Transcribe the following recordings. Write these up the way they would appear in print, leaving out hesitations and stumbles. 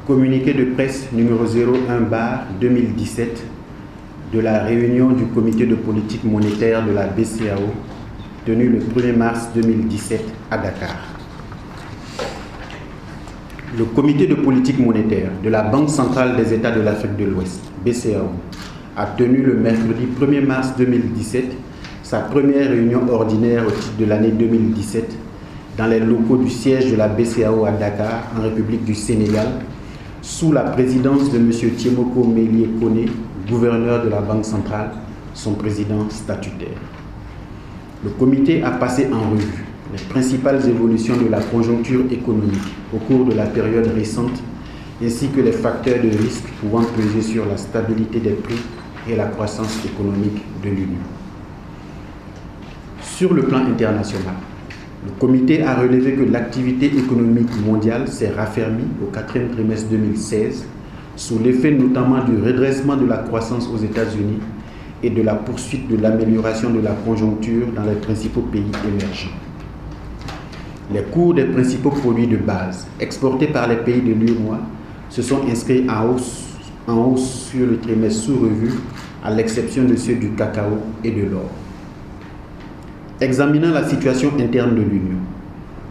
Communiqué de presse numéro 01/2017 de la réunion du comité de politique monétaire de la BCEAO tenue le 1er mars 2017 à Dakar. Le comité de politique monétaire de la Banque centrale des États de l'Afrique de l'Ouest, BCEAO, a tenu le mercredi 1er mars 2017 sa première réunion ordinaire au titre de l'année 2017 dans les locaux du siège de la BCEAO à Dakar, en République du Sénégal, sous la présidence de M. Thiemoko Mélié Koné, gouverneur de la Banque centrale, son président statutaire. Le comité a passé en revue les principales évolutions de la conjoncture économique au cours de la période récente, ainsi que les facteurs de risque pouvant peser sur la stabilité des prix et la croissance économique de l'Union. Sur le plan international, le comité a relevé que l'activité économique mondiale s'est raffermie au 4e trimestre 2016, sous l'effet notamment du redressement de la croissance aux États-Unis et de la poursuite de l'amélioration de la conjoncture dans les principaux pays émergents. Les cours des principaux produits de base exportés par les pays de l'UEMOA se sont inscrits en hausse sur le trimestre sous revue, à l'exception de ceux du cacao et de l'or. Examinant la situation interne de l'Union,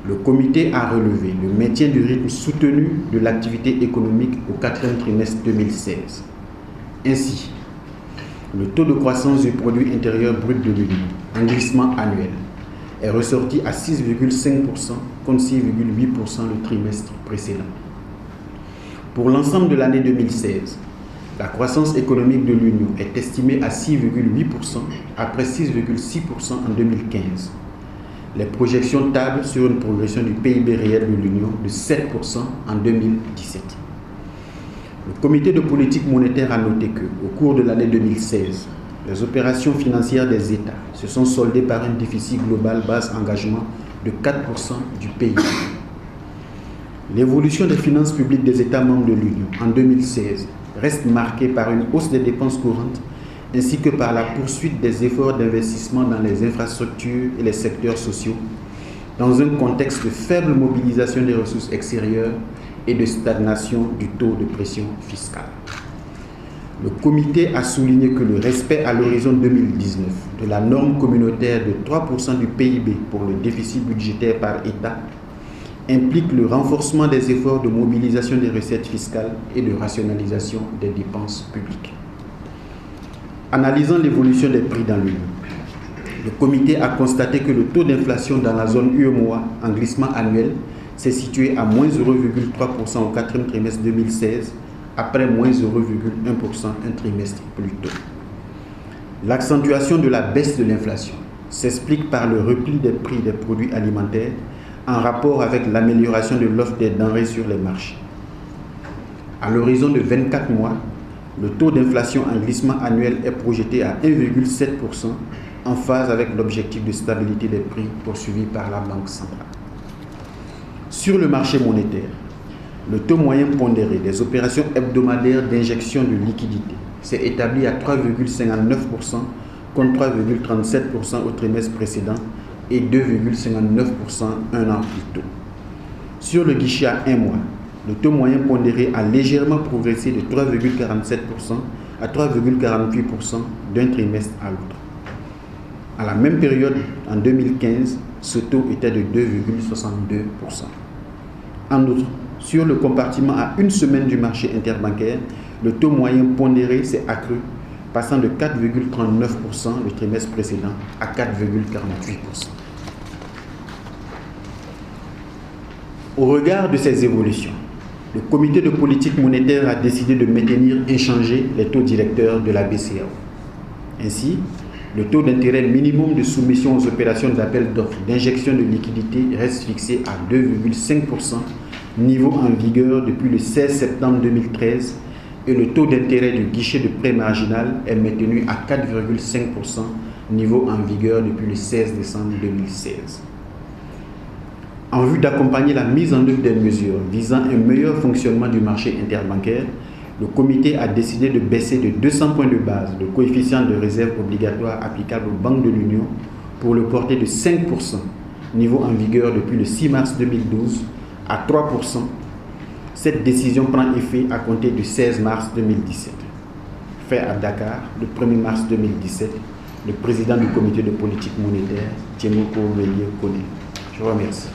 le comité a relevé le maintien du rythme soutenu de l'activité économique au 4e trimestre 2016. Ainsi, le taux de croissance du produit intérieur brut de l'Union, en glissement annuel, est ressorti à 6,5% contre 6,8% le trimestre précédent. Pour l'ensemble de l'année 2016, la croissance économique de l'Union est estimée à 6,8% après 6,6% en 2015. Les projections tablent sur une progression du PIB réel de l'Union de 7% en 2017. Le comité de politique monétaire a noté que, au cours de l'année 2016, les opérations financières des États se sont soldées par un déficit global base engagement de 4% du PIB. L'évolution des finances publiques des États membres de l'Union en 2016 reste marquée par une hausse des dépenses courantes ainsi que par la poursuite des efforts d'investissement dans les infrastructures et les secteurs sociaux, dans un contexte de faible mobilisation des ressources extérieures et de stagnation du taux de pression fiscale. Le comité a souligné que le respect à l'horizon 2019 de la norme communautaire de 3% du PIB pour le déficit budgétaire par État implique le renforcement des efforts de mobilisation des recettes fiscales et de rationalisation des dépenses publiques. Analysant l'évolution des prix dans l'Union, le comité a constaté que le taux d'inflation dans la zone UEMOA en glissement annuel s'est situé à moins 0,3% au 4e trimestre 2016, après moins 0,1% un trimestre plus tôt. L'accentuation de la baisse de l'inflation s'explique par le repli des prix des produits alimentaires en rapport avec l'amélioration de l'offre des denrées sur les marchés. À l'horizon de 24 mois, le taux d'inflation en glissement annuel est projeté à 1,7%, en phase avec l'objectif de stabilité des prix poursuivi par la Banque centrale. Sur le marché monétaire, le taux moyen pondéré des opérations hebdomadaires d'injection de liquidités s'est établi à 3,59% contre 3,37% au trimestre précédent et 2,59% un an plus tôt. Sur le guichet à 1 mois, le taux moyen pondéré a légèrement progressé de 3,47% à 3,48% d'un trimestre à l'autre. À la même période, en 2015, ce taux était de 2,62%. En outre, sur le compartiment à une semaine du marché interbancaire, le taux moyen pondéré s'est accru, passant de 4,39% le trimestre précédent à 4,48%. Au regard de ces évolutions, le comité de politique monétaire a décidé de maintenir inchangés les taux directeurs de la BCEAO. Ainsi, le taux d'intérêt minimum de soumission aux opérations d'appel d'offres d'injection de liquidités reste fixé à 2,5%, niveau en vigueur depuis le 16 septembre 2013, et le taux d'intérêt du guichet de prêt marginal est maintenu à 4,5%, niveau en vigueur depuis le 16 décembre 2016. En vue d'accompagner la mise en œuvre des mesures visant un meilleur fonctionnement du marché interbancaire, le comité a décidé de baisser de 200 points de base le coefficient de réserve obligatoire applicable aux banques de l'Union pour le porter de 5%, niveau en vigueur depuis le 6 mars 2012, à 3%, Cette décision prend effet à compter du 16 mars 2017. Fait à Dakar, le 1er mars 2017, le président du comité de politique monétaire, Tiemoko Melie Kone. Je vous remercie.